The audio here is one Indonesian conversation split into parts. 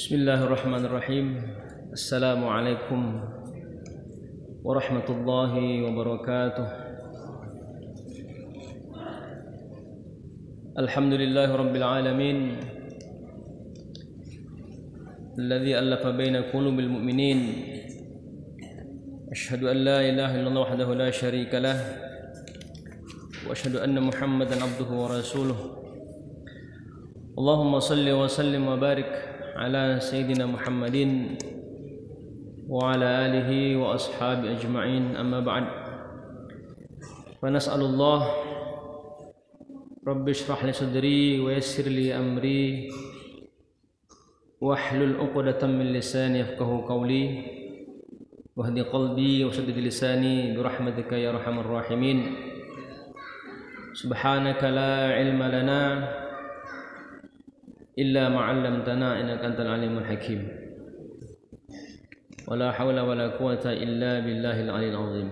Bismillahirrahmanirrahim. Assalamualaikum warahmatullahi wabarakatuh. Alhamdulillahi rabbil alamin, alladzi allafa baina qulubil mu'minin. Asyhadu an la ilaha illallah wahdahu la syarika lah, wa asyhadu anna Muhammadan abduhu wa rasuluh. Allahumma salli wa sallim wa barik ala sayyidina Muhammadin wa ala alihi wa ashabi ajma'in, amma ba'd. Wa nas'alullah rabbi shrah li sadri wa yassir li amri wahlul 'uqdatam min lisani yafqahu qawli wahdi qalbi wa saddid lisani bi rahmatika ya arhamar rahimin. Subhanaka la ilma lana illa ma'allamtana innaka antal alimul hakim. Wala hawla wala quwata illa billahil aliyil azim.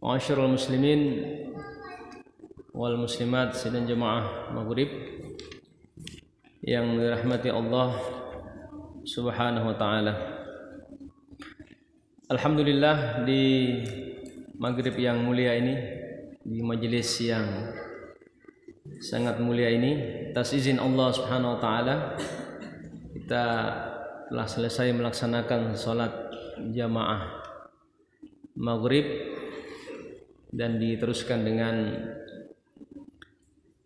Ma'asyiral muslimin wal muslimat sidang jemaah maghrib yang dirahmati Allah Subhanahu wa taala. Alhamdulillah, di maghrib yang mulia ini, di majelis yang sangat mulia ini, atas izin Allah Subhanahu wa taala, kita telah selesai melaksanakan salat jamaah maghrib dan diteruskan dengan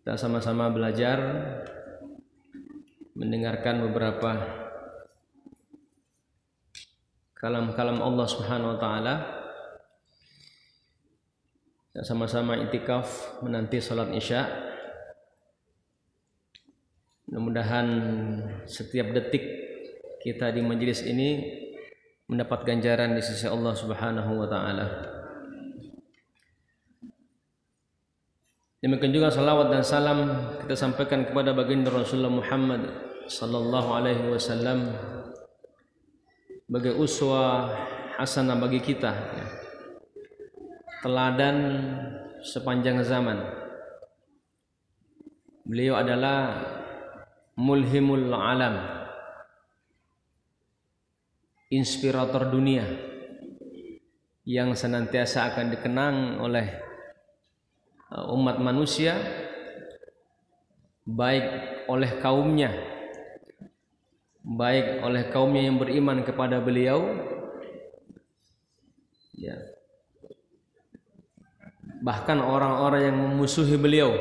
kita sama-sama belajar mendengarkan beberapa kalam-kalam Allah Subhanahu wa taala. Kita sama-sama itikaf menanti salat Isya. Mudah-mudahan setiap detik kita di majelis ini mendapat ganjaran di sisi Allah Subhanahu wa taala. Demikian juga salawat dan salam kita sampaikan kepada baginda Rasulullah Muhammad sallallahu alaihi wasallam sebagai uswah hasanah bagi kita, teladan sepanjang zaman. Beliau adalah mulhimul alam, inspirator dunia yang senantiasa akan dikenang oleh umat manusia, baik oleh kaumnya, baik oleh kaumnya yang beriman kepada beliau, ya, bahkan orang-orang yang memusuhi beliau,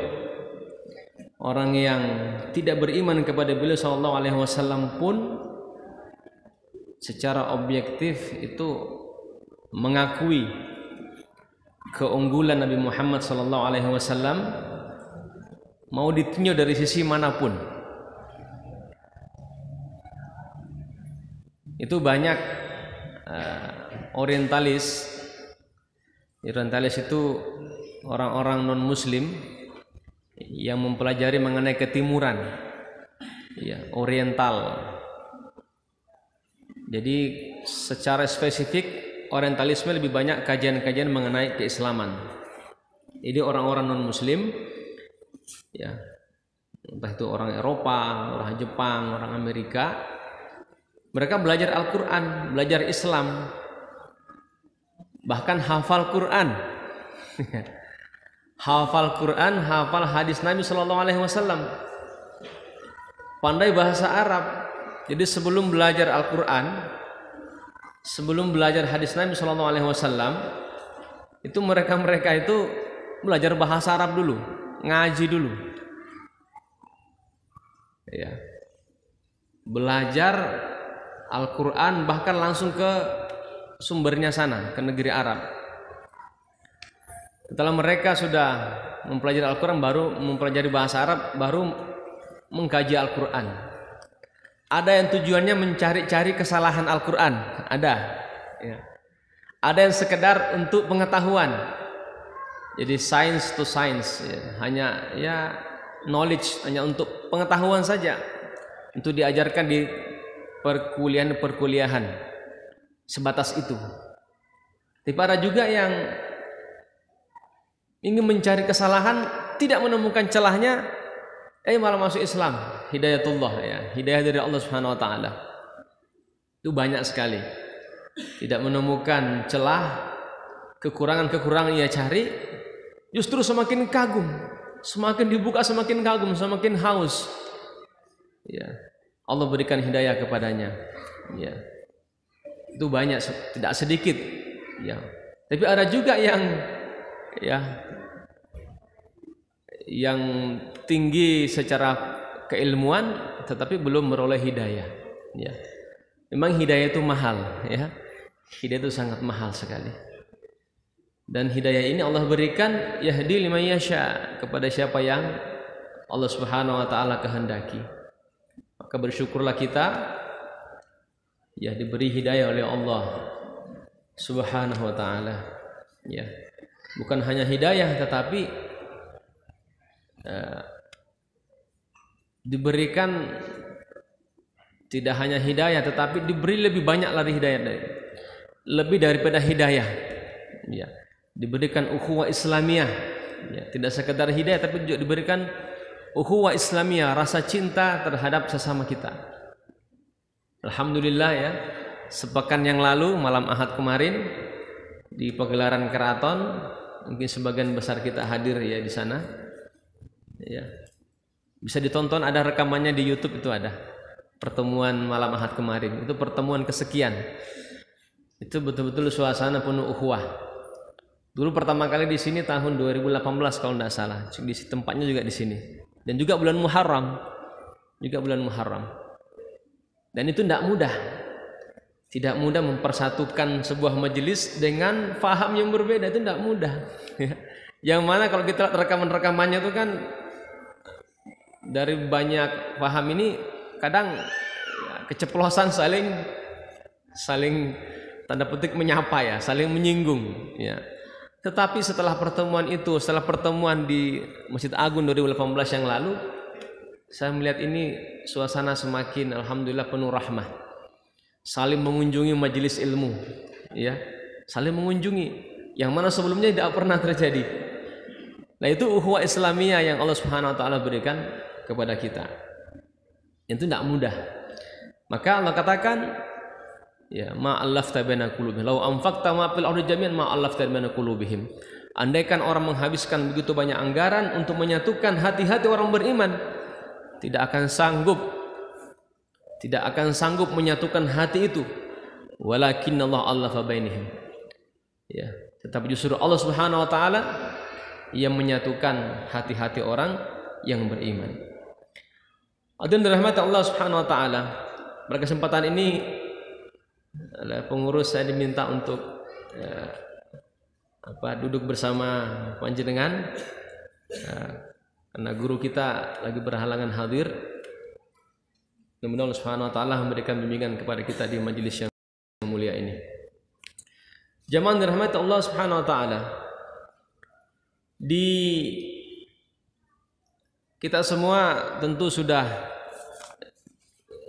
orang yang tidak beriman kepada beliau sallallahu alaihi wasallam pun secara objektif itu mengakui keunggulan Nabi Muhammad sallallahu alaihi wasallam, mau ditinjau dari sisi manapun. Itu banyak orientalis itu orang-orang non muslim yang mempelajari mengenai ketimuran, ya, oriental. Jadi secara spesifik orientalisme lebih banyak kajian-kajian mengenai keislaman. Jadi orang-orang non muslim, ya, entah itu orang Eropa, orang Jepang, orang Amerika, mereka belajar Al-Quran, belajar Islam, bahkan hafal Quran. Hafal Quran, hafal hadis Nabi sallallahu alaihi wasallam, pandai bahasa Arab. Jadi sebelum belajar Al-Quran, sebelum belajar hadis Nabi sallallahu alaihi wasallam, itu mereka itu belajar bahasa Arab dulu, ngaji dulu, ya, belajar Al-Quran, bahkan langsung ke sumbernya sana, ke negeri Arab. Setelah mereka sudah mempelajari Al-Quran, baru mempelajari bahasa Arab, baru mengkaji Al-Quran. Ada yang tujuannya mencari-cari kesalahan Al-Quran, ada, ya. Ada yang sekedar untuk pengetahuan, jadi science to science, ya. Hanya, ya, knowledge, hanya untuk pengetahuan saja, untuk diajarkan di perkuliahan, sebatas itu. Tapi ada juga yang ingin mencari kesalahan, tidak menemukan celahnya, malah masuk Islam. hidayatullah ya, hidayah dari Allah Subhanahu wa taala. Itu banyak sekali. Tidak menemukan celah, kekurangan-kekurangan ia cari, justru semakin kagum, semakin dibuka semakin kagum, semakin haus. Ya. Allah berikan hidayah kepadanya. Ya. Itu banyak, tidak sedikit. Ya. Tapi ada juga yang tinggi secara keilmuan tetapi belum meroleh hidayah. Ya. Memang hidayah itu mahal, ya. Hidayah itu sangat mahal sekali. Dan hidayah ini Allah berikan yahdi liman yasha, kepada siapa yang Allah Subhanahu wa taala kehendaki. Maka bersyukurlah kita ya diberi hidayah oleh Allah Subhanahu wa taala. Ya. Bukan hanya hidayah tetapi diberikan tidak hanya hidayah tetapi diberi lebih banyak lagi hidayah, lebih daripada hidayah. Ya. Diberikan ukhuwah Islamiyah. Ya. Tidak sekedar hidayah tapi juga diberikan ukhuwah Islamiyah, rasa cinta terhadap sesama kita. Alhamdulillah ya. Sepekan yang lalu malam Ahad kemarin di pagelaran keraton, mungkin sebagian besar kita hadir ya di sana. Ya. Bisa ditonton, ada rekamannya di YouTube, itu ada pertemuan malam Ahad kemarin. Itu pertemuan kesekian. Itu betul-betul suasana penuh ukhuwah. Dulu pertama kali di sini tahun 2018 kalau tidak salah. Di tempatnya juga di sini. Dan juga bulan Muharram. Dan itu tidak mudah. Tidak mudah mempersatukan sebuah majelis dengan faham yang berbeda, itu tidak mudah. Yang mana kalau kita lihat rekaman-rekamannya itu kan dari banyak paham ini kadang ya, keceplosan saling tanda petik menyapa ya, saling menyinggung ya. Tetapi setelah pertemuan di Masjid Agung 2018 yang lalu, saya melihat ini suasana semakin alhamdulillah penuh rahmah. Saling mengunjungi majelis ilmu ya, saling mengunjungi yang mana sebelumnya tidak pernah terjadi. Nah, itu ukhuwah Islamiyah yang Allah Subhanahu wa taala berikan kepada kita. Itu tidak mudah. Maka Allah katakan ya ma'allafta baina qulubihim law anfaqta ma fil ardi jami'an ma'allafta baina qulubihim. Andaikan orang menghabiskan begitu banyak anggaran untuk menyatukan hati-hati orang beriman, tidak akan sanggup menyatukan hati itu. Walakinallahu allafa bainihim. Ya, tetapi justru Allah Subhanahu wa taala yang menyatukan hati-hati orang yang beriman. Hadirin dirahmati Allah Subhanahu wa taala. Pada kesempatan ini oleh pengurus saya diminta untuk duduk bersama panjenengan karena guru kita lagi berhalangan hadir. Mudah-mudahan Allah Subhanahu wa taala memberikan bimbingan kepada kita di majelis yang mulia ini. Jamaah dirahmati Allah Subhanahu wa taala. Kita semua tentu sudah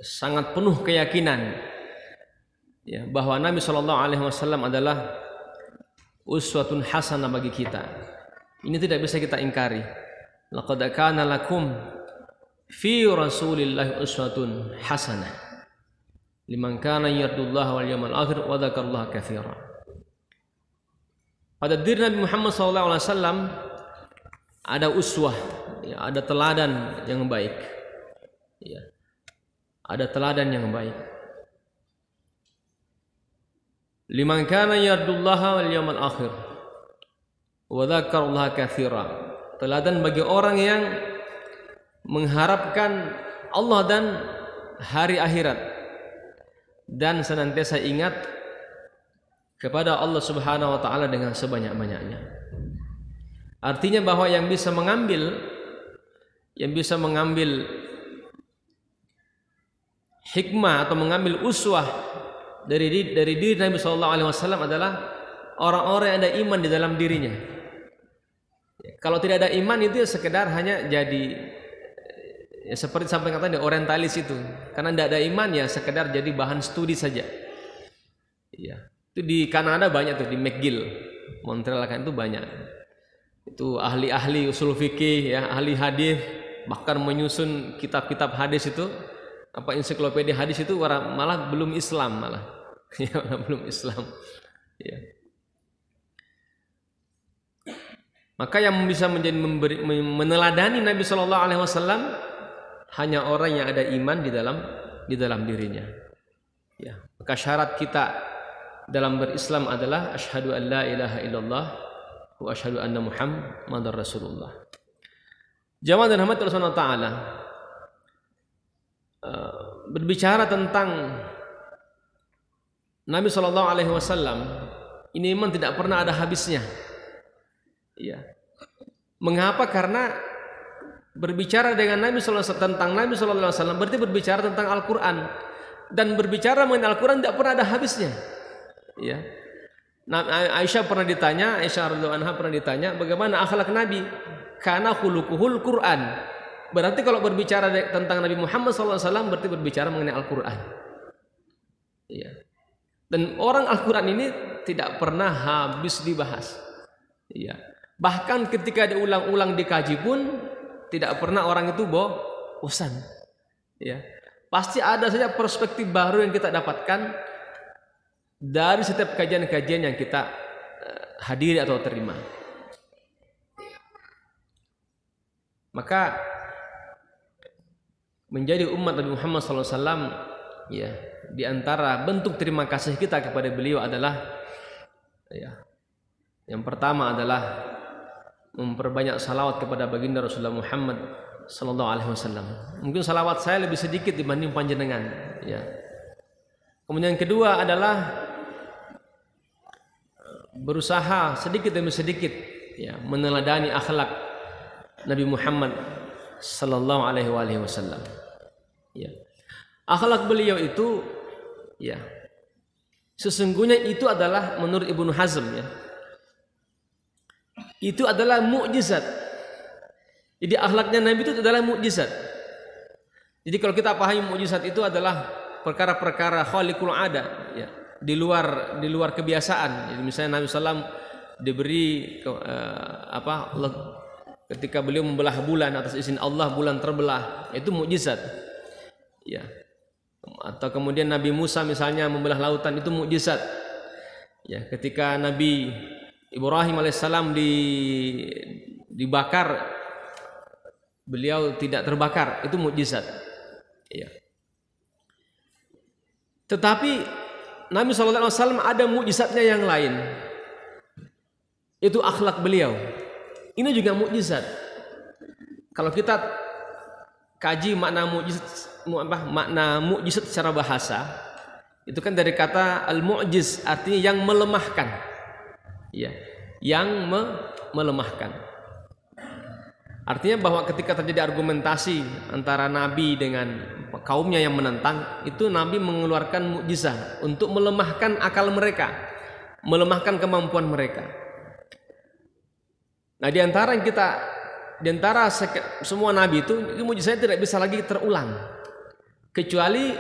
sangat penuh keyakinan ya, bahwa Nabi Shallallahu Alaihi Wasallam adalah uswatun hasanah bagi kita. Ini tidak bisa kita ingkari. Laqad kana lakum fi Rasulillahi uswatun hasanah liman kana yarjullaha wal yawmal akhir wa dzakarallaha katsira. Pada diri Nabi Muhammad SAW ada uswah, ya, ada teladan yang baik, ya, ada teladan yang baik. Liman kana yarjullaha wal yawmal akhir wa dzakarallaha katsira. Teladan bagi orang yang mengharapkan Allah dan hari akhirat dan senantiasa ingat kepada Allah Subhanahu wa taala dengan sebanyak-banyaknya. Artinya bahwa yang bisa mengambil hikmah atau mengambil uswah dari diri Nabi sallallahu alaihi wasallam adalah orang-orang yang ada iman di dalam dirinya. Kalau tidak ada iman itu sekedar hanya jadi ya, seperti sampai kata orientalis itu. Karena tidak ada iman ya sekedar jadi bahan studi saja. Ya. Itu di Kanada banyak tuh, di McGill, Montreal kan itu banyak. Itu ahli-ahli usul fikih ya, ahli hadis bahkan menyusun kitab-kitab hadis itu, apa ensiklopedia hadis itu malah belum Islam malah. Ya, belum Islam. Ya. Maka yang bisa menjadi meneladani Nabi Shallallahu Alaihi Wasallam hanya orang yang ada iman di dalam dirinya. Ya. Maka syarat kita dalam berislam adalah asyhadu an la ilaha illallah wa asyhadu anna Muhammadar Rasulullah. Jamaah dan rahmat Allah Subhanahu wa taala, berbicara tentang Nabi Shallallahu Alaihi Wasallam ini memang tidak pernah ada habisnya. Ya. Mengapa? Karena berbicara dengan Nabi Sallallahu Alaihi Wasallam tentang Nabi Sallallahu Alaihi Wasallam berarti berbicara tentang Al-Quran, dan berbicara mengenai Al-Quran tidak pernah ada habisnya. Ya. Nah, Aisyah radhiyallahu anha pernah ditanya bagaimana akhlak Nabi, karena khuluquhul Quran. Berarti kalau berbicara tentang Nabi Muhammad Sallallahu Alaihi Wasallam berarti berbicara mengenai Al-Quran. Ya. Dan orang Al-Quran ini tidak pernah habis dibahas. Ya. Bahkan ketika diulang-ulang dikaji pun tidak pernah orang itu bosan. Ya. Pasti ada saja perspektif baru yang kita dapatkan dari setiap kajian-kajian yang kita hadiri atau terima. Maka menjadi umat Nabi Muhammad SAW, ya, di antara bentuk terima kasih kita kepada beliau adalah, ya, yang pertama adalah memperbanyak salawat kepada baginda Rasulullah Muhammad sallallahu alaihi wasallam. Mungkin salawat saya lebih sedikit dibanding panjenengan, ya. Kemudian yang kedua adalah berusaha sedikit demi sedikit, ya, meneladani akhlak Nabi Muhammad sallallahu alaihi wasallam. Ya. Akhlak beliau itu, ya, sesungguhnya itu adalah menurut Ibnu Hazm, ya, itu adalah mukjizat. Jadi akhlaknya Nabi itu adalah mukjizat. Jadi kalau kita pahami mukjizat itu adalah perkara-perkara khaliqul ada, ya, di luar kebiasaan. Jadi misalnya Nabi SAW diberi ketika beliau membelah bulan atas izin Allah, bulan terbelah, itu mukjizat. Ya. Atau kemudian Nabi Musa misalnya membelah lautan, itu mukjizat. Ya, ketika Nabi Ibrahim alaihissalam dibakar, beliau tidak terbakar, itu mukjizat. Ya. Tetapi Nabi SAW ada mukjizatnya yang lain, itu akhlak beliau. Ini juga mukjizat. Kalau kita kaji makna mukjizat secara bahasa, itu kan dari kata al-mu'jiz, artinya yang melemahkan. Ya, yang melemahkan. Artinya bahwa ketika terjadi argumentasi antara Nabi dengan kaumnya yang menentang, itu Nabi mengeluarkan mukjizat untuk melemahkan akal mereka, melemahkan kemampuan mereka. Nah, di antara semua Nabi itu mukjizatnya tidak bisa lagi terulang, kecuali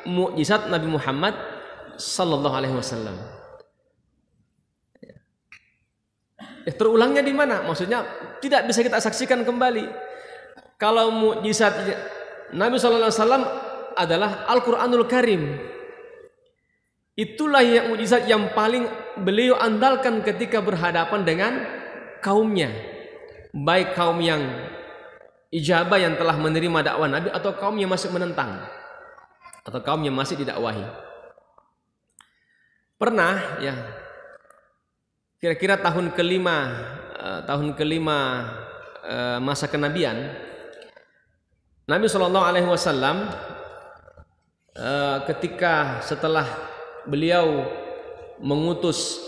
mukjizat Nabi Muhammad sallallahu alaihi wasallam. Terulangnya di mana? Maksudnya tidak bisa kita saksikan kembali. Kalau mukjizat Nabi sallallahu alaihi wasallam adalah Al-Qur'anul Karim. Itulah yang mukjizat yang paling beliau andalkan ketika berhadapan dengan kaumnya. Baik kaum yang ijabah yang telah menerima dakwah Nabi atau kaum yang masih menentang atau kaum yang masih didakwahi. Pernah, ya, kira-kira tahun kelima masa kenabian, Nabi SAW ketika setelah beliau mengutus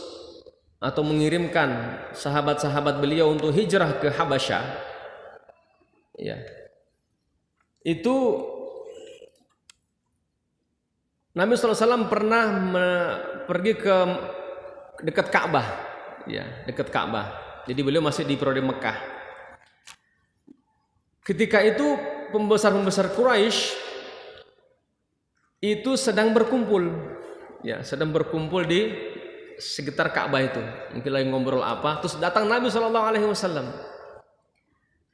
atau mengirimkan sahabat-sahabat beliau untuk hijrah ke Habasyah, ya, itu Nabi SAW pernah pergi ke dekat Ka'bah, ya, dekat Ka'bah. Jadi beliau masih di periode Mekah. Ketika itu pembesar-pembesar Quraisy itu sedang berkumpul, ya, sedang berkumpul di sekitar Ka'bah itu. Mungkin lagi ngobrol apa, terus datang Nabi SAW.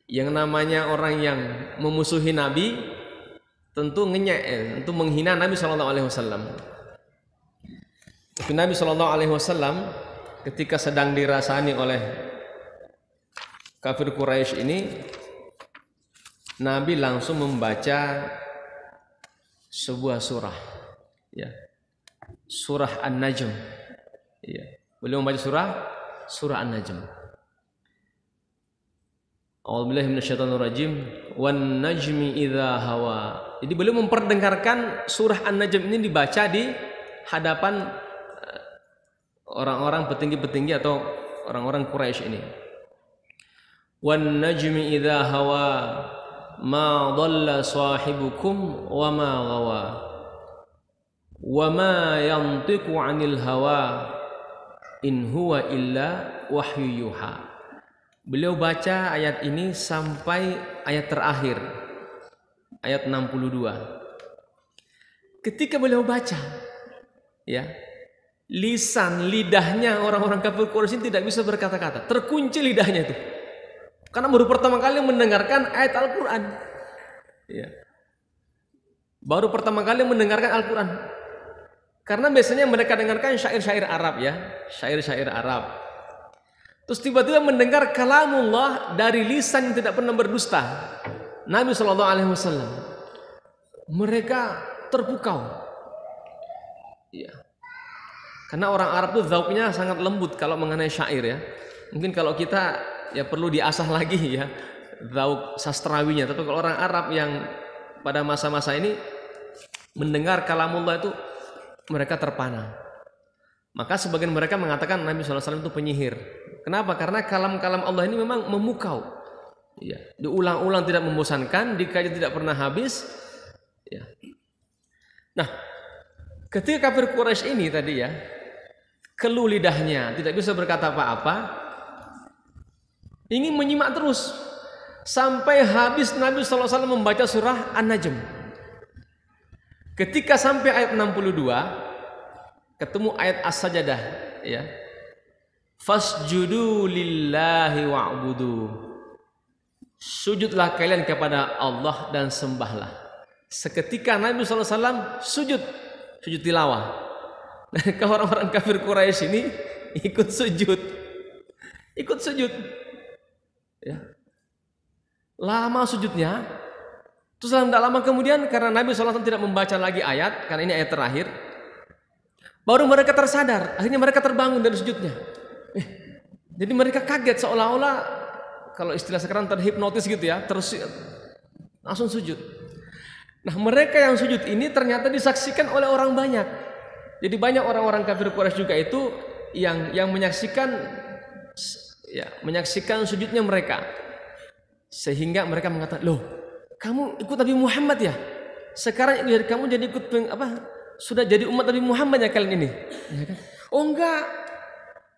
Yang namanya orang yang memusuhi Nabi tentu ngenyek, tentu menghina Nabi Shallallahu Alaihi Wasallam. Tapi Nabi Shallallahu Alaihi Wasallam ketika sedang dirasani oleh kafir Quraisy ini, Nabi langsung membaca sebuah surah, ya, surah An-Najm. Ya, beliau membaca surah An-Najm. A'udzubillahi minasyaitonirrajim. Wan najmi idza hawa. Jadi beliau memperdengarkan surah An-Najm ini dibaca di hadapan orang-orang petinggi-petinggi atau orang-orang Quraisy ini. Wan najmi idza hawa ma dhalla sahibukum wa ma ghawa wa ma yantiqu 'anil hawa in huwa illa wahyu yuha. Beliau baca ayat ini sampai ayat terakhir, ayat 62. Ketika beliau baca, ya, lidahnya orang-orang kafir Quraisy tidak bisa berkata-kata, terkunci lidahnya itu. Karena baru pertama kali mendengarkan ayat Al-Quran, ya. Baru pertama kali mendengarkan Al-Quran. Karena biasanya mereka dengarkan syair-syair Arab, ya, syair-syair Arab. Terus tiba-tiba mendengar kalamullah dari lisan yang tidak pernah berdusta, Nabi Shallallahu Alaihi Wasallam. Mereka terpukau, ya. Karena orang Arab itu zauknya sangat lembut kalau mengenai syair, ya. Mungkin kalau kita ya perlu diasah lagi, ya, zauk sastrawinya. Tapi kalau orang Arab yang pada masa-masa ini mendengar kalamullah itu mereka terpana. Maka sebagian mereka mengatakan Nabi SAW itu penyihir. Kenapa? Karena kalam-kalam Allah ini memang memukau, ya, diulang-ulang tidak membosankan, dikaji tidak pernah habis, ya. Nah, ketika kafir Quraisy ini tadi, ya, keluh lidahnya, tidak bisa berkata apa-apa, ingin menyimak terus sampai habis Nabi SAW membaca surah An-Najm. Ketika sampai ayat 62 ketemu ayat As-Sajdah, ya. Fasjudu lillahi wa'budu. Sujudlah kalian kepada Allah dan sembahlah. Seketika Nabi SAW sujud tilawah. Dan orang-orang kafir Quraisy ini ikut sujud. Ya. Lama sujudnya. Terus tidak lama kemudian karena Nabi SAW tidak membaca lagi ayat, karena ini ayat terakhir, baru mereka tersadar. Akhirnya mereka terbangun dari sujudnya. Jadi mereka kaget, seolah-olah kalau istilah sekarang terhipnotis gitu, ya, terus langsung sujud. Nah, mereka yang sujud ini ternyata disaksikan oleh orang banyak. Jadi banyak orang-orang kafir Quraisy juga itu yang menyaksikan, ya, menyaksikan sujudnya mereka. Sehingga mereka mengatakan, "Loh, kamu ikut Nabi Muhammad, ya? Sekarang kamu jadi ikut sudah jadi umat Nabi Muhammad, ya, kalian ini?" Ya kan? Oh, enggak.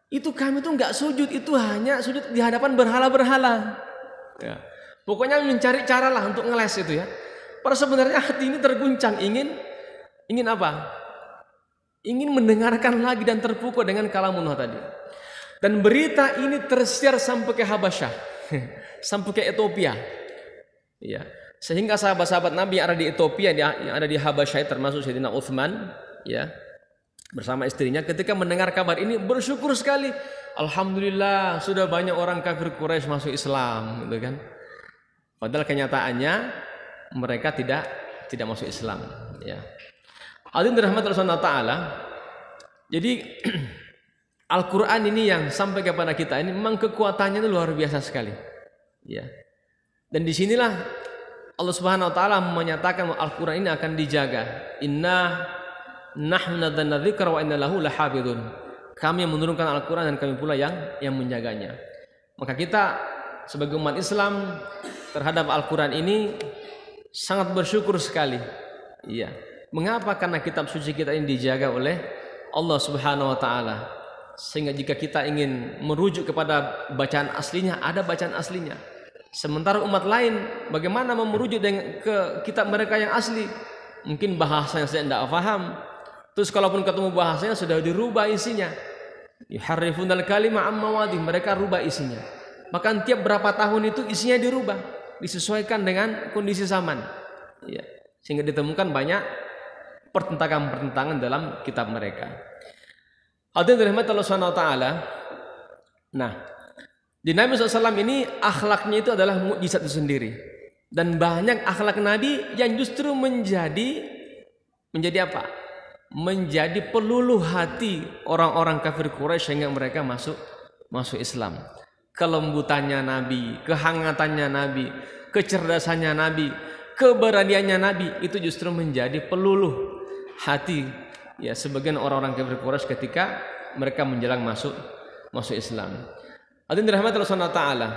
Itu kami tuh enggak sujud, itu hanya sujud di hadapan berhala-berhala. Ya. Pokoknya mencari cara lah untuk ngeles itu, ya. Padahal sebenarnya hati ini terguncang, ingin apa? Ingin mendengarkan lagi dan terpukau dengan kalamullah tadi. Dan berita ini tersiar sampai ke Habasyah, sampai ke Ethiopia. Ya. Sehingga sahabat-sahabat Nabi yang ada di Ethiopia, yang ada di Habasyah, termasuk Sayyidina Utsman, ya, bersama istrinya, ketika mendengar kabar ini bersyukur sekali. Alhamdulillah, sudah banyak orang kafir Quraisy masuk Islam, gitu kan. Padahal kenyataannya mereka tidak masuk Islam, ya. Hadirin dirahmati Allah Subhanahu wa taala. Jadi Al-Qur'an ini yang sampai kepada kita ini memang kekuatannya itu luar biasa sekali, ya. Dan disinilah Allah Subhanahu wa taala menyatakan Al-Qur'an ini akan dijaga. Inna nahnu nazzalna dzikra wa inna lahu lahafizun. Kami yang menurunkan Al-Qur'an dan kami pula yang menjaganya. Maka kita sebagai umat Islam terhadap Al-Qur'an ini sangat bersyukur sekali. Iya. Mengapa? Karena kitab suci kita ini dijaga oleh Allah Subhanahu wa taala. Sehingga jika kita ingin merujuk kepada bacaan aslinya, ada bacaan aslinya. Sementara umat lain bagaimana merujuk ke kitab mereka yang asli? Mungkin bahasanya saya tidak paham. Terus kalaupun ketemu bahasanya sudah dirubah isinya. Yuharrifunal kalima amma mawadih, mereka rubah isinya. Bahkan tiap berapa tahun itu isinya dirubah, disesuaikan dengan kondisi zaman. Ya. Sehingga ditemukan banyak pertentangan-pertentangan dalam kitab mereka. Hadirin dirahmati Allah Subhanahu wa taala. Nah, di Nabi SAW ini akhlaknya itu adalah mukjizat itu sendiri. Dan banyak akhlak Nabi yang justru menjadi apa? Menjadi peluluh hati orang-orang kafir Quraisy sehingga mereka masuk Islam. Kelembutannya Nabi, kehangatannya Nabi, kecerdasannya Nabi, keberaniannya Nabi itu justru menjadi peluluh hati ya sebagian orang-orang kafir Quraisy ketika mereka menjelang masuk Islam. Hadirin dirahmati Allah Subhanahu wa taala.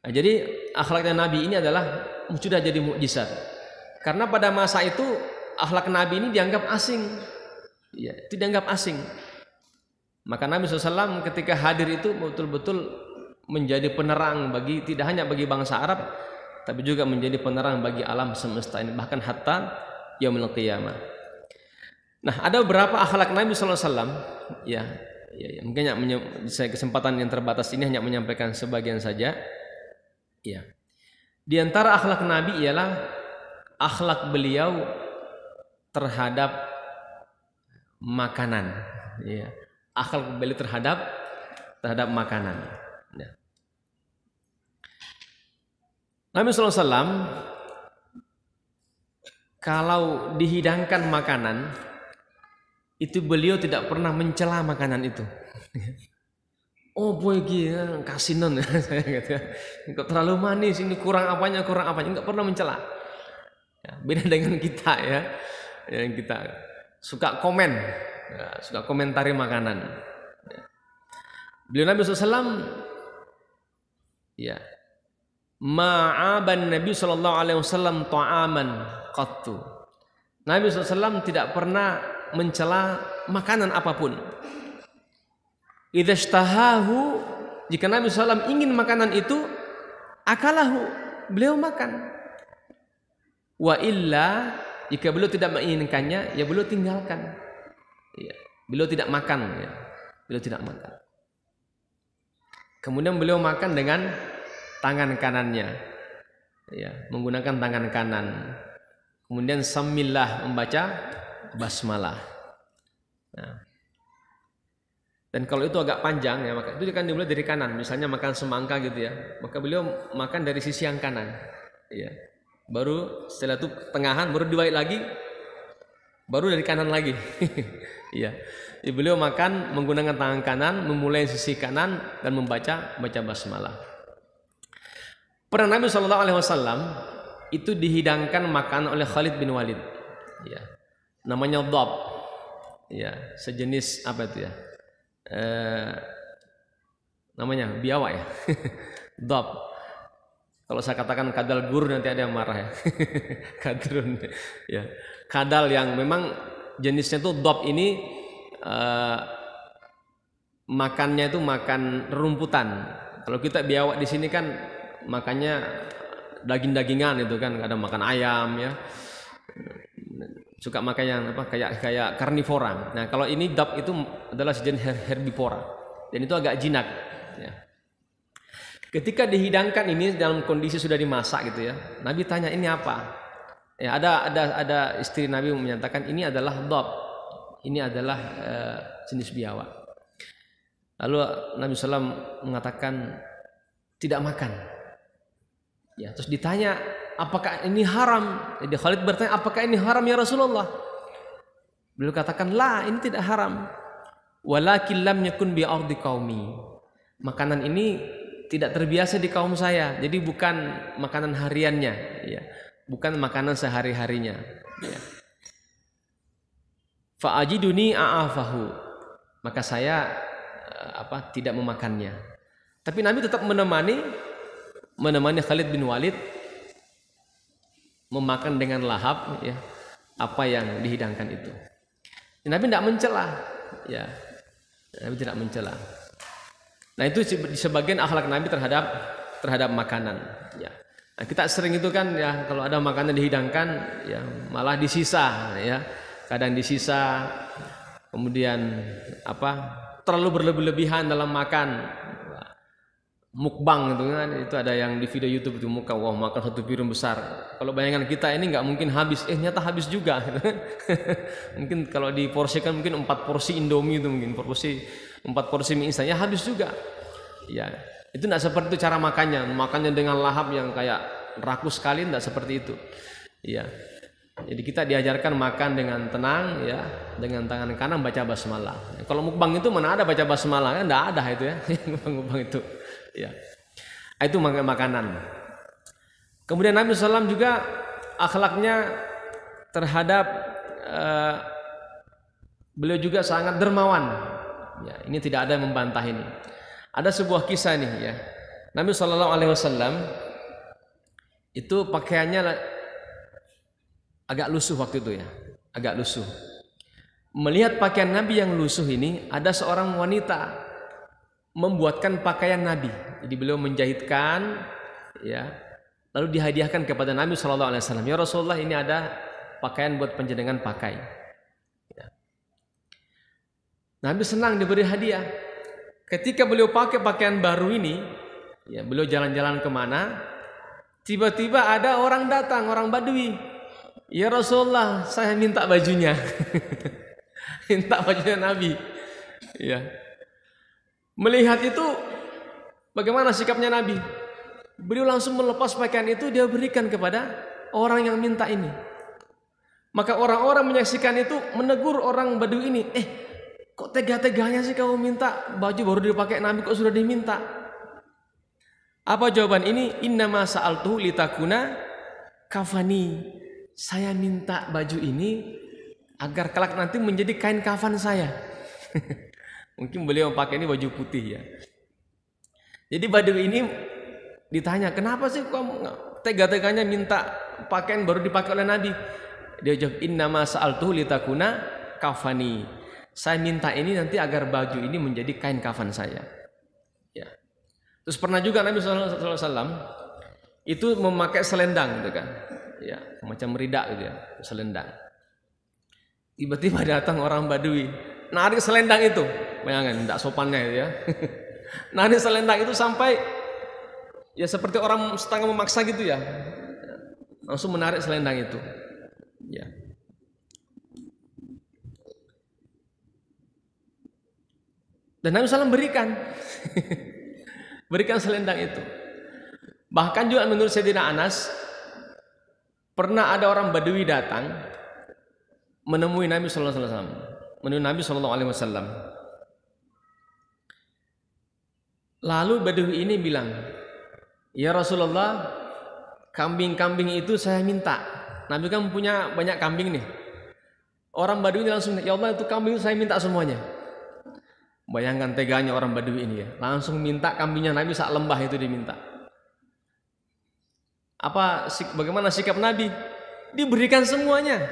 Nah, jadi akhlaknya Nabi ini adalah sudah jadi mukjizat. Karena pada masa itu akhlak Nabi ini dianggap asing. Ya, itu dianggap asing. Maka Nabi SAW ketika hadir itu betul-betul menjadi penerang bagi tidak hanya bagi bangsa Arab, tapi juga menjadi penerang bagi alam semesta ini, bahkan hatta yaumil qiyamah. Nah, ada beberapa akhlak Nabi SAW. Ya, mungkin saya kesempatan yang terbatas ini hanya menyampaikan sebagian saja. Ya. Di antara akhlak Nabi ialah akhlak beliau terhadap makanan. Ya. Akhlak beliau terhadap makanan. Ya. Nabi SAW kalau dihidangkan makanan itu beliau tidak pernah mencela makanan itu. Oh boy gila kasinon saya gitu. Kok terlalu manis ini kurang apanya enggak pernah mencela. Ya, beda dengan kita ya. Yang kita suka komen, ya, suka komentari makanan. Ya. Beliau Nabi SAW ya ma'aban Nabi SAW ta'aman qattu. Nabi SAW tidak pernah mencela makanan apapun. Idza ishtahahu, jika Nabi SAW ingin makanan itu, akalahu, beliau makan. Wa illa, jika beliau tidak menginginkannya, ya beliau tinggalkan. Ya, beliau tidak makan. Ya. Beliau tidak makan. Kemudian beliau makan dengan tangan kanannya, ya, menggunakan tangan kanan. Kemudian samillah, membaca basmalah. Nah. Dan kalau itu agak panjang ya, maka itu kan dimulai dari kanan. Misalnya makan semangka gitu ya, maka beliau makan dari sisi yang kanan. Ya. Baru setelah itu tengahan, baru dibalik lagi, baru dari kanan lagi. Iya. Beliau makan menggunakan tangan kanan, memulai sisi kanan dan membaca basmalah. Pernah Nabi SAW itu dihidangkan makan oleh Khalid bin Walid. Ya. Namanya dhab. Ya, sejenis apa itu ya? Namanya biawak ya. Dhab. Kalau saya katakan kadal gur nanti ada yang marah ya. Kadrun ya. Kadal yang memang jenisnya tuh dhab ini makannya itu makan rumputan. Kalau kita biawak di sini kan makannya daging-dagingan itu kan, kadang makan ayam ya. Suka makan yang apa kayak karnivora. Nah, kalau ini dhab itu adalah sejenis herbivora dan itu agak jinak ya. Ketika dihidangkan ini dalam kondisi sudah dimasak gitu ya. Nabi tanya ini apa? Ya, ada istri Nabi menyatakan ini adalah dhab. Ini adalah jenis biawak. Lalu Nabi SAW mengatakan tidak makan. Ya, terus ditanya, apakah ini haram? Jadi Khalid bertanya, apakah ini haram ya Rasulullah? Beliau katakan, la, ini tidak haram. Walakin lam yakun bi ardi qaumi. Makanan ini tidak terbiasa di kaum saya, jadi bukan makanan hariannya, ya, bukan makanan sehari-harinya. Ya. Fa ajiduni a'afahu, maka saya tidak memakannya. Tapi Nabi tetap menemani Khalid bin Walid memakan dengan lahap ya apa yang dihidangkan itu. Nabi tidak mencela, ya. Nabi tidak mencela. Nah, itu sebagian akhlak Nabi terhadap makanan, ya. Nah, kita sering itu kan ya kalau ada makanan dihidangkan ya malah disisa ya. Kadang disisa, kemudian terlalu berlebihan dalam makan. mukbang gitu kan, itu ada yang di video YouTube itu muka wah makan satu piring besar. Kalau bayangan kita ini nggak mungkin habis, ternyata habis juga. Gitu. Mungkin kalau diporsikan mungkin 4 porsi Indomie itu mungkin 4 porsi mie instan ya habis juga. Ya itu nggak seperti itu cara makannya dengan lahap yang kayak rakus sekali, nggak seperti itu. Ya jadi kita diajarkan makan dengan tenang ya, dengan tangan kanan baca basmalah. Kalau mukbang itu mana ada baca basmalah kan, nggak ada itu ya. Mukbang itu. Ya, itu makanan. Kemudian Nabi SAW juga akhlaknya terhadap beliau juga sangat dermawan. Ya, ini tidak ada yang membantah ini. Ada sebuah kisah nih ya. Nabi SAW itu pakaiannya agak lusuh waktu itu ya, agak lusuh. Melihat pakaian Nabi yang lusuh ini, ada seorang wanita membuatkan pakaian Nabi. Jadi beliau menjahitkan ya, lalu dihadiahkan kepada Nabi SAW. Ya Rasulullah, ini ada pakaian buat panjenengan pakai ya. Nabi senang diberi hadiah. Ketika beliau pakai pakaian baru ini ya, beliau jalan-jalan kemana, tiba-tiba ada orang datang, orang Badui. Ya Rasulullah, saya minta bajunya. Minta bajunya Nabi ya. Melihat itu, bagaimana sikapnya Nabi? Beliau langsung melepas pakaian itu, dia berikan kepada orang yang minta ini. Maka orang-orang menyaksikan itu menegur orang Badui ini, kok tega-teganya sih kamu minta baju baru dipakai Nabi kok sudah diminta? Apa jawaban ini? Innama sa'altuhu litakuna kafani. Saya minta baju ini agar kelak nanti menjadi kain kafan saya. Mungkin beliau pakai ini baju putih ya. Jadi Badui ini ditanya, kenapa sih kamu tega-teganya minta pakaian baru dipakai oleh Nabi? Dia jawab, innama sa'altuhu litakuna kafani. Saya minta ini nanti agar baju ini menjadi kain kafan saya. Ya. Terus pernah juga Nabi SAW itu memakai selendang gitu kan. Ya, macam ridak gitu ya, selendang. Tiba-tiba datang orang Badui, narik selendang itu. Bayangkan, tidak sopannya itu ya. Narik selendang itu sampai ya seperti orang setengah memaksa gitu ya. Langsung menarik selendang itu. Ya. Dan Nabi SAW berikan berikan selendang itu. Bahkan juga menurut Sayyidina Anas, pernah ada orang Badui datang menemui Nabi SAW, menemui Nabi SAW. Lalu Badui ini bilang, ya Rasulullah, kambing-kambing itu saya minta. Nabi kan punya banyak kambing nih. Orang Badui ini langsung, ya Allah, itu kambing saya minta semuanya. Bayangkan teganya orang Badui ini ya, langsung minta kambingnya Nabi sak lembah itu diminta. Bagaimana sikap Nabi? Diberikan semuanya.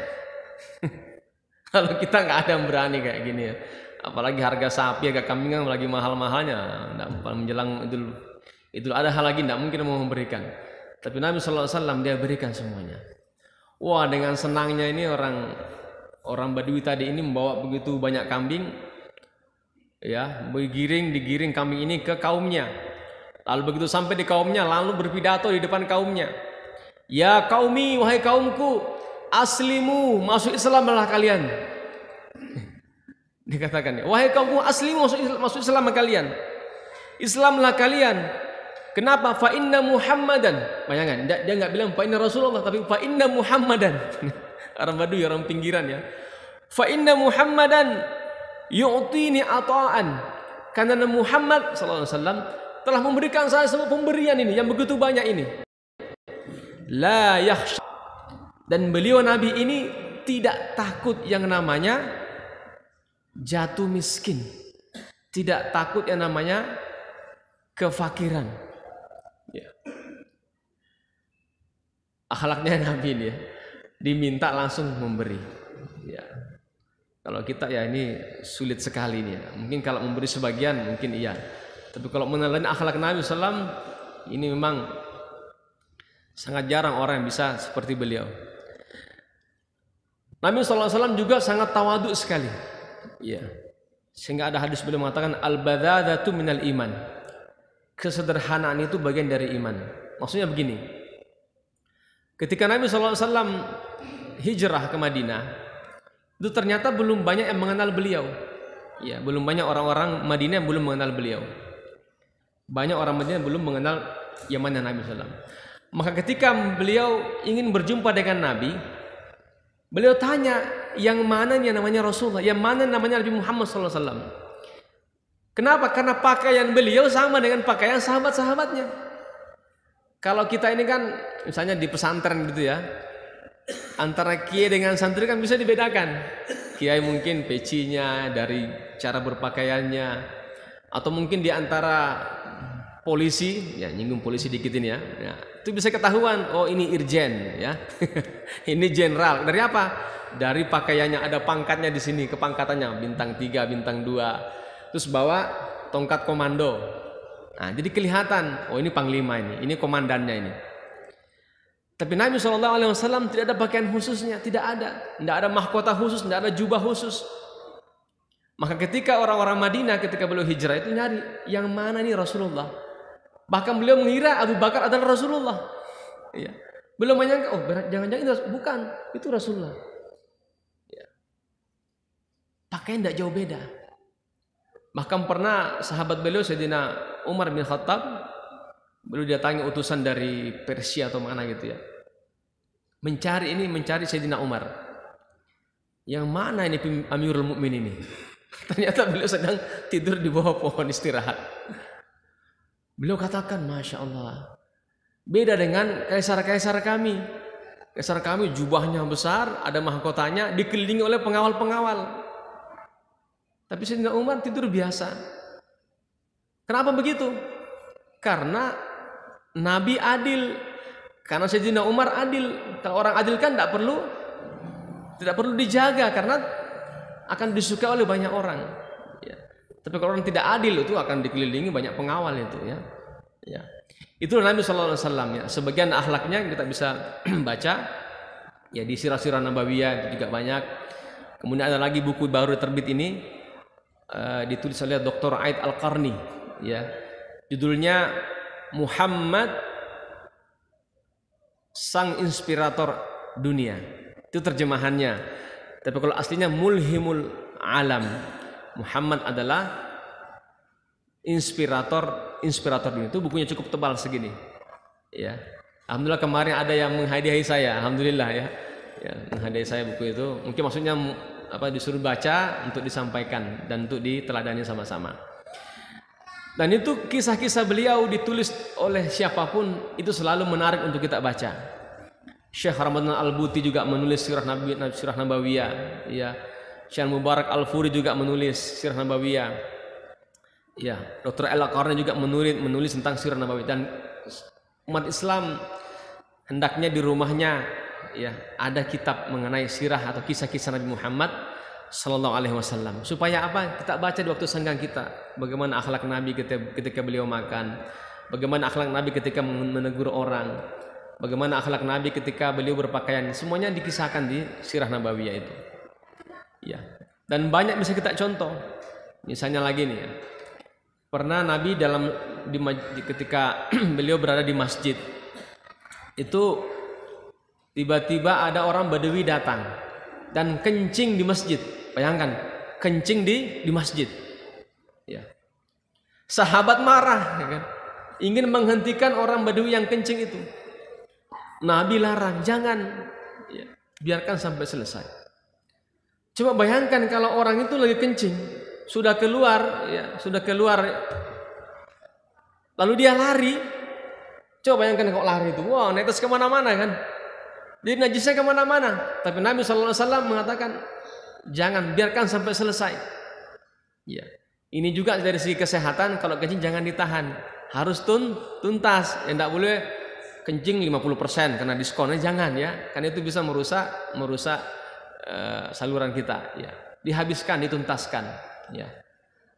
Kalau kita nggak ada yang berani kayak gini ya, apalagi harga sapi, harga kambing kan lagi mahal-mahalnya, menjelang Idul Adha lagi tidak mungkin mau memberikan. Tapi Nabi SAW dia berikan semuanya. Wah, dengan senangnya ini orang Badui tadi ini membawa begitu banyak kambing, ya, digiring kambing ini ke kaumnya. Lalu begitu sampai di kaumnya, lalu berpidato di depan kaumnya. Ya kaumi, wahai kaumku, aslimu, masuk Islamlah kalian. Dikatakan, wahai kaumku, aslimu, masuk Islam kalian. Islamlah kalian. Kenapa? Fa inna Muhammadan. Bayangkan, dia nggak bilang fa inna Rasulullah, tapi fa inna Muhammadan. Orang Badui, orang pinggiran ya. Fa inna Muhammadan yu'tini ata'an. Karena Muhammad sallallahu alaihi wasallam telah memberikan saya semua pemberian ini yang begitu banyak ini. La yakhsha. Dan beliau Nabi ini tidak takut yang namanya jatuh miskin. Tidak takut yang namanya kefakiran. Ya. Akhlaknya Nabi ini ya, diminta langsung memberi. Ya. Kalau kita ya ini sulit sekali nih ya. Mungkin kalau memberi sebagian mungkin iya. Tapi kalau meneladani akhlak Nabi SAW, ini memang sangat jarang orang yang bisa seperti beliau. Nabi SAW juga sangat tawadhu sekali. Ya. Sehingga ada hadis beliau mengatakan al-badadatu minal iman. kesederhanaan itu bagian dari iman. Maksudnya begini, ketika Nabi SAW hijrah ke Madinah, itu ternyata belum banyak yang mengenal beliau. Ya, belum banyak orang-orang Madinah yang belum mengenal beliau. Banyak orang Madinah belum mengenal yang mana Nabi SAW. Maka ketika beliau ingin berjumpa dengan Nabi, beliau tanya, yang mana yang namanya Rasulullah, yang mana namanya Nabi Muhammad SAW. Kenapa? Karena pakaian beliau sama dengan pakaian sahabat-sahabatnya. Kalau kita ini kan misalnya di pesantren gitu ya, antara kiai dengan santri kan bisa dibedakan. Kiai mungkin pecinya, dari cara berpakaiannya, atau mungkin di antara polisi, ya nyinggung polisi dikit ini ya, itu bisa ketahuan, oh ini irjen ya, ini jenderal. Dari apa? Dari pakaiannya, ada pangkatnya di sini, kepangkatannya bintang 3, bintang 2, terus bawa tongkat komando. Nah, jadi kelihatan, oh ini panglima ini komandannya ini. Tapi Nabi SAW tidak ada pakaian khususnya, tidak ada mahkota khusus, tidak ada jubah khusus. Maka ketika orang-orang Madinah ketika beliau hijrah itu nyari, yang mana nih Rasulullah? Bahkan beliau mengira Abu Bakar adalah Rasulullah. Ya. Belum menyangka, oh jangan-jangan itu bukan, itu Rasulullah. Ya. Pakaian tidak jauh beda. Bahkan pernah sahabat beliau Sayyidina Umar bin Khattab, beliau datangi utusan dari Persia atau mana gitu ya, mencari Sayyidina Umar. Yang mana ini Amirul Mukminin ini? Ternyata beliau sedang tidur di bawah pohon istirahat. Beliau katakan, Masya Allah, beda dengan kaisar-kaisar kami. Kaisar kami jubahnya besar, ada mahkotanya, dikelilingi oleh pengawal-pengawal. Tapi Sayyidina Umar tidur biasa. Kenapa begitu? Karena Nabi adil. Karena Sayyidina Umar adil. Kalau orang adil kan tidak perlu dijaga, karena akan disukai oleh banyak orang. Ya. Tapi kalau orang tidak adil itu akan dikelilingi banyak pengawal itu ya. Ya. Itu Nabi SAW ya. Sebagian akhlaknya kita bisa baca ya di sirah-sirah Nabawiyah itu juga banyak. Kemudian ada lagi buku baru terbit ini ditulis oleh Dr. Aid Al-Qarni ya. Judulnya Muhammad Sang Inspirator Dunia. Itu terjemahannya. Tapi kalau aslinya Mulhimul Alam. Muhammad adalah inspirator dunia. Itu bukunya cukup tebal segini. Ya. Alhamdulillah kemarin ada yang menghadiahi saya. Alhamdulillah ya. Ya, menghadiahi saya buku itu. Mungkin maksudnya disuruh baca untuk disampaikan dan untuk diteladani sama-sama. Dan itu kisah-kisah beliau ditulis oleh siapapun itu selalu menarik untuk kita baca. Syekh Ramadan Al-Buti juga menulis sirah Nabawiyah, ya. Syekh Mubarak Al-Furi juga menulis sirah Nabawiyah. Ya, Dr. Al-Qarni juga menulis tentang sirah Nabawiyah, dan umat Islam hendaknya di rumahnya ya ada kitab mengenai sirah atau kisah-kisah Nabi Muhammad sallallahu alaihi wasallam. Supaya apa? Kita baca di waktu senggang kita. Bagaimana akhlak Nabi ketika beliau makan, bagaimana akhlak Nabi ketika menegur orang, bagaimana akhlak Nabi ketika beliau berpakaian. Semuanya dikisahkan di sirah Nabawiyah itu. Ya. Dan banyak bisa kita contoh. Misalnya lagi nih ya. Pernah Nabi ketika beliau berada di masjid, itu tiba-tiba ada orang Badui datang dan kencing di masjid. Bayangkan, kencing di masjid. Ya. Sahabat marah, ya kan? Ingin menghentikan orang Badui yang kencing itu. Nabi larang, jangan, ya, biarkan sampai selesai. Coba bayangkan kalau orang itu lagi kencing, sudah keluar, lalu dia lari. Coba bayangkan kok lari itu, wah netes kemana-mana kan, jadi najisnya kemana-mana. Tapi Nabi SAW mengatakan, jangan, biarkan sampai selesai. Ya, ini juga dari segi kesehatan. Kalau kencing jangan ditahan, harus tuntas. Tidak boleh kencing 50% karena diskonnya, jangan ya, karena itu bisa merusak saluran kita. Ya, dihabiskan, dituntaskan. Ya,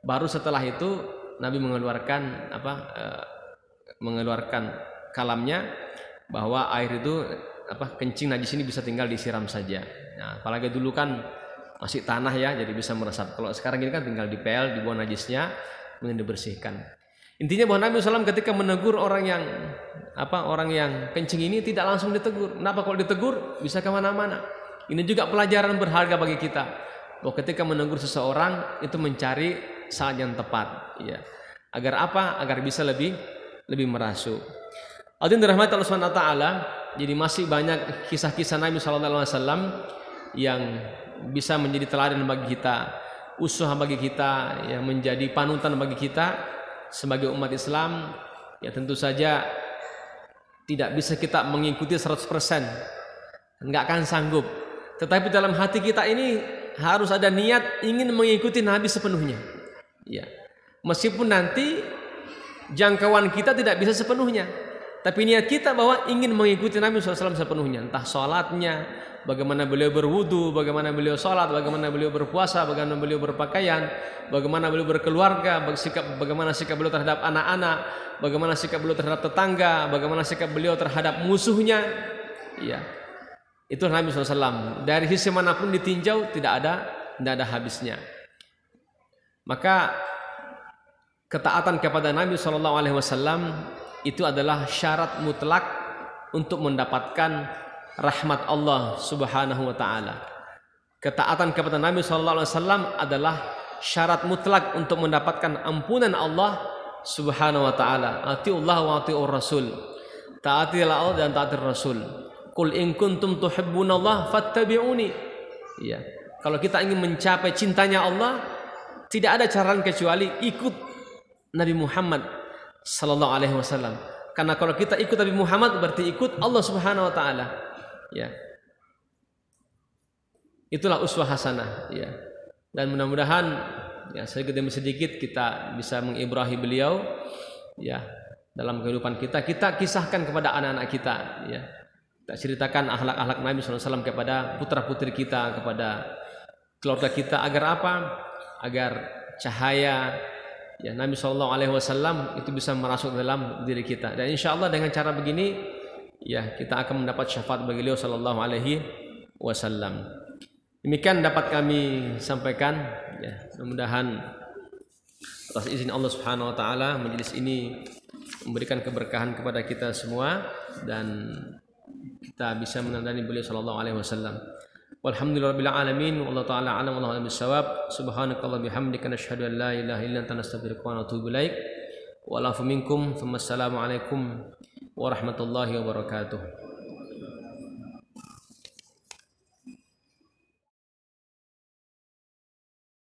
baru setelah itu Nabi mengeluarkan kalamnya bahwa air itu kencing najis ini bisa tinggal disiram saja. Nah, apalagi dulu kan masih tanah ya, jadi bisa meresap. Kalau sekarang ini kan tinggal dipel, dibuang najisnya, kemudian dibersihkan. Intinya bahwa Nabi SAW ketika menegur orang yang kencing ini tidak langsung ditegur. Kenapa? Kalau ditegur bisa kemana-mana. Ini juga pelajaran berharga bagi kita. Bahwa ketika menegur seseorang itu mencari saat yang tepat. Ya. Agar apa? Agar bisa lebih merasuk. Hadirin dirahmati Allah Subhanahu wa taala. Jadi masih banyak kisah-kisah Nabi SAW yang bisa menjadi teladan bagi kita, uswah bagi kita, yang menjadi panutan bagi kita sebagai umat Islam. Ya tentu saja tidak bisa kita mengikuti 100%, enggak akan sanggup. Tetapi dalam hati kita ini harus ada niat ingin mengikuti Nabi sepenuhnya. Ya. Meskipun nanti jangkauan kita tidak bisa sepenuhnya, tapi niat kita bahwa ingin mengikuti Nabi SAW sepenuhnya. Entah sholatnya, bagaimana beliau berwudu, bagaimana beliau sholat, bagaimana beliau berpuasa, bagaimana beliau berpakaian, bagaimana beliau berkeluarga, bagaimana sikap beliau terhadap anak-anak, bagaimana sikap beliau terhadap tetangga, bagaimana sikap beliau terhadap musuhnya. Ya, itu Nabi SAW. Dari sisi manapun ditinjau tidak ada habisnya. Maka ketaatan kepada Nabi SAW itu adalah syarat mutlak untuk mendapatkan rahmat Allah Subhanahu wa taala. Ketaatan kepada Nabi SAW adalah syarat mutlak untuk mendapatkan ampunan Allah Subhanahu wa taala. Atiullah wa atiur Rasul. Taatilah Allah dan taati Rasul. Qul in kuntum tuhibbunallah fattabi'uni. Ya. Kalau kita ingin mencapai cintanya Allah, tidak ada cara lain kecuali ikut Nabi Muhammad sallallahu alaihi wasallam. Karena kalau kita ikut Nabi Muhammad berarti ikut Allah Subhanahu wa taala. Ya. Itulah uswah hasanah, ya. Dan mudah-mudahan ya sedikit demi sedikit kita bisa mengibrahi beliau ya dalam kehidupan kita. Kita kisahkan kepada anak-anak kita, ya. Kita ceritakan akhlak-akhlak Nabi SAW kepada putra-putri kita, kepada keluarga kita, agar apa? Agar cahaya ya Nabi SAW itu bisa merasuk dalam diri kita. Dan insya Allah dengan cara begini ya kita akan mendapat syafaat bagi beliau sallallahu alaihi wasallam. Demikian dapat kami sampaikan ya. Mudah-mudahan atas izin Allah Subhanahu wa taala majelis ini memberikan keberkahan kepada kita semua dan kita bisa menandani beliau sallallahu alaihi wasallam. Walhamdulillahirabbil alamin wallahu taala alam wallahu a'lam bissawab. Subhanakallah bihamdika nasyhadu an la ilaha illa anta nastaghfiruka wa natubu ilaik. Wa la minkum. Wassalamu alaikum warahmatullahi wabarakatuh.